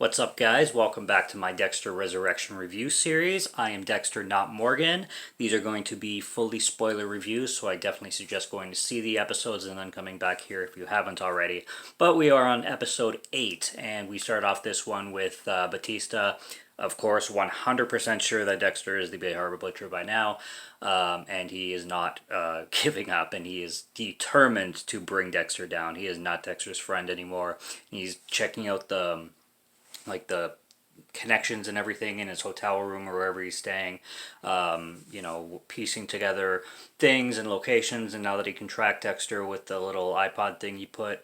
What's up, guys? Welcome back to my Dexter Resurrection review series. I am Dexter, not Morgan. These are going to be fully spoiler reviews, so I definitely suggest going to see the episodes and then coming back here if you haven't already. But we are on episode 8, and we start off this one with Batista. Of course, 100% sure that Dexter is the Bay Harbor Butcher by now, and he is not giving up, and he is determined to bring Dexter down. He is not Dexter's friend anymore. He's checking out the connections and everything in his hotel room or wherever he's staying, piecing together things and locations. And now that he can track Dexter with the little iPod thing he put,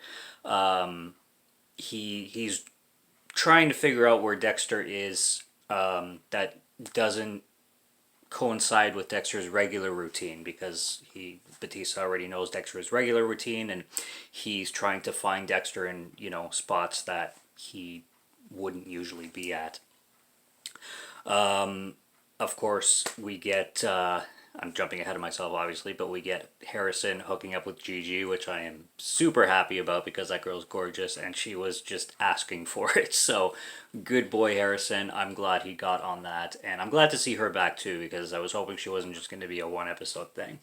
he's trying to figure out where Dexter is, that doesn't coincide with Dexter's regular routine, because Batista already knows Dexter's regular routine, and he's trying to find Dexter in spots that he wouldn't usually be at. Of course, we get, I'm jumping ahead of myself obviously, but we get Harrison hooking up with Gigi, which I am super happy about because that girl's gorgeous and she was just asking for it. So good boy Harrison. I'm glad he got on that, and I'm glad to see her back too, because I was hoping she wasn't just going to be a one episode thing.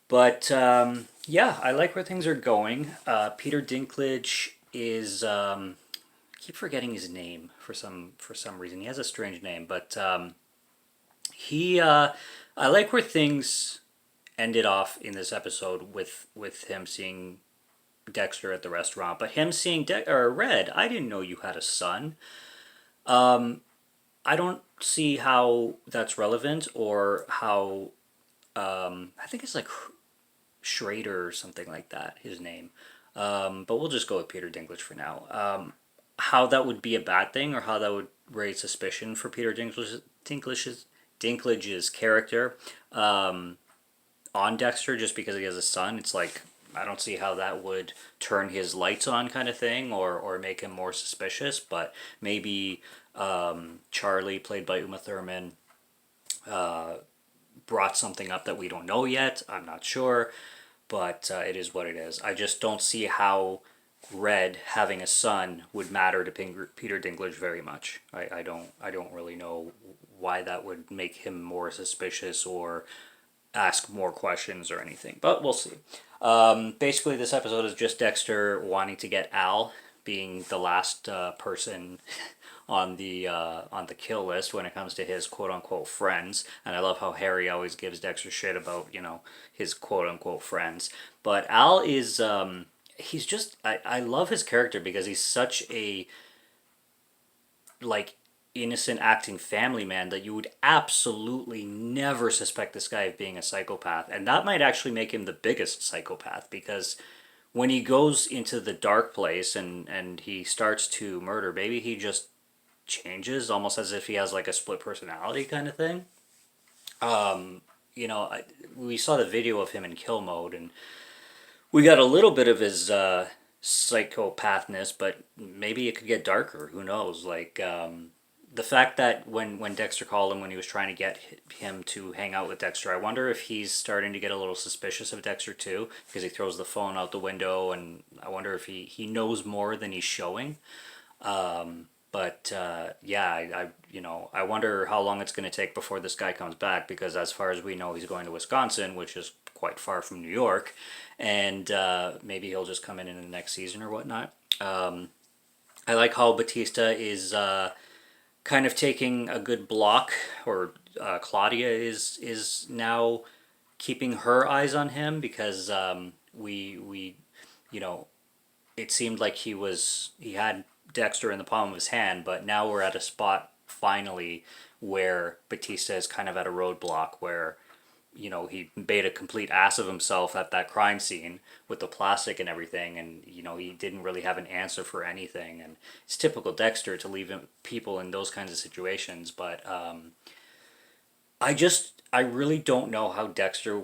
But yeah, I like where things are going. Peter Dinklage is keep forgetting his name for some reason. He has a strange name, but he I like where things ended off in this episode with him seeing Dexter at the restaurant, but him seeing Red. I didn't know you had a son. I don't see how that's relevant, or how I think it's like Schrader or something like that, his name. But we'll just go with Peter Dinklage for now. How that would be a bad thing, or how that would raise suspicion for Peter Dinklage's character on Dexter, just because he has a son. It's like, I don't see how that would turn his lights on, kind of thing, or make him more suspicious. But maybe Charlie, played by Uma Thurman, brought something up that we don't know yet. I'm not sure, but it is what it is. I just don't see how Red having a son would matter to Peter Dinklage very much. I don't really know why that would make him more suspicious or ask more questions or anything, but we'll see. Basically, this episode is just Dexter wanting to get Al, being the last person on the kill list when it comes to his quote unquote friends. And I love how Harry always gives Dexter shit about his quote unquote friends. But Al is he's just, I love his character because he's such a like innocent acting family man that you would absolutely never suspect this guy of being a psychopath. And that might actually make him the biggest psychopath, because when he goes into the dark place and he starts to murder baby, he just changes almost as if he has like a split personality kind of thing. We saw the video of him in kill mode, and we got a little bit of his psychopathness, but maybe it could get darker. Who knows? Like, the fact that when Dexter called him when he was trying to get him to hang out with Dexter, I wonder if he's starting to get a little suspicious of Dexter too, because he throws the phone out the window, and I wonder if he knows more than he's showing. Yeah, I wonder how long it's going to take before this guy comes back, because as far as we know, he's going to Wisconsin, which is quite far from New York, and maybe he'll just come in the next season or whatnot. I like how Batista is kind of taking a good block, or Claudia is now keeping her eyes on him, because we it seemed like he had Dexter in the palm of his hand, but now we're at a spot finally where Batista is kind of at a roadblock where he made a complete ass of himself at that crime scene with the plastic and everything, and he didn't really have an answer for anything, and it's typical Dexter to leave people in those kinds of situations. But I really don't know how Dexter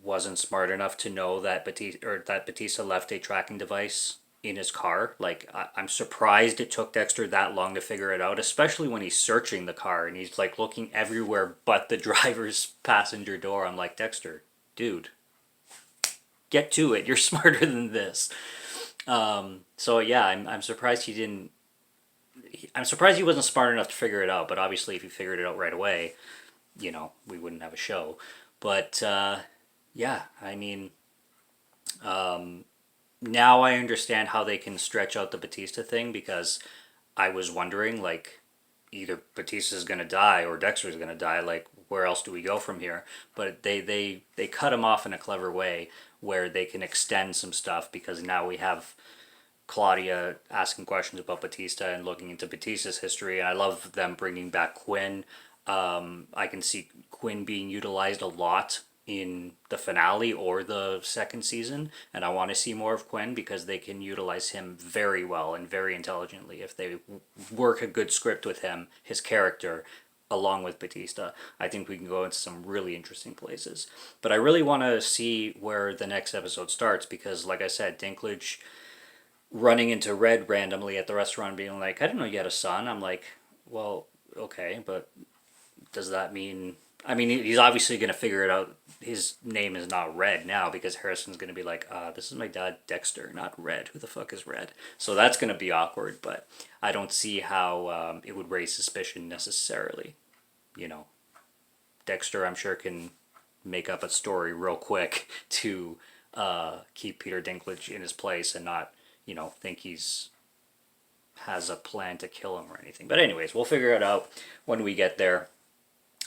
wasn't smart enough to know that Batista left a tracking device in his car. Like, I'm surprised it took Dexter that long to figure it out, especially when he's searching the car and he's like looking everywhere but the driver's passenger door. I'm like, Dexter, dude, get to it. You're smarter than this. So yeah, I'm surprised he didn't I'm surprised he wasn't smart enough to figure it out. But obviously, if he figured it out right away, we wouldn't have a show. But yeah, I mean, now I understand how they can stretch out the Batista thing because I was wondering, like, either Batista's gonna die or Dexter's gonna die. Like, where else do we go from here? But they cut him off in a clever way where they can extend some stuff because now we have Claudia asking questions about Batista and looking into Batista's history. And I love them bringing back Quinn. I can see Quinn being utilized a lot in the finale or the second season, and I want to see more of Quinn because they can utilize him very well and very intelligently if they work a good script with him, his character, along with Batista. I think we can go into some really interesting places. But I really want to see where the next episode starts because, like I said, Dinklage running into Red randomly at the restaurant being like, I didn't know you had a son. I'm like, well, okay, but does that mean... I mean, he's obviously going to figure it out. His name is not Red now because Harrison's going to be like, this is my dad, Dexter, not Red. Who the fuck is Red? So that's going to be awkward, but I don't see how it would raise suspicion necessarily. You know, Dexter, I'm sure, can make up a story real quick to keep Peter Dinklage in his place and not, think he's has a plan to kill him or anything. But anyways, we'll figure it out when we get there.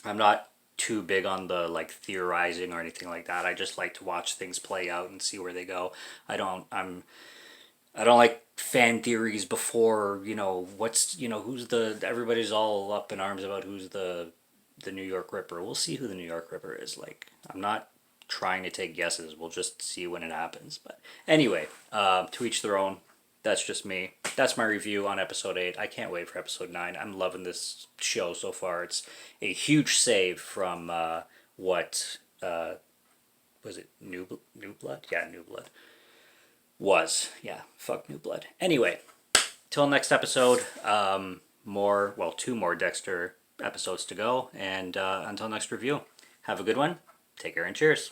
I'm not too big on the like theorizing or anything like that. I just like to watch things play out and see where they go. I don't like fan theories before, who's everybody's all up in arms about who's the New York Ripper. We'll see who the New York Ripper is. Like, I'm not trying to take guesses. We'll just see when it happens. But anyway, to each their own. That's just me. That's my review on episode 8. I can't wait for episode 9. I'm loving this show so far. It's a huge save from what was it, New Blood? Yeah, New Blood. Was. Yeah, fuck New Blood. Anyway, till next episode, two more Dexter episodes to go. And until next review, have a good one. Take care and cheers.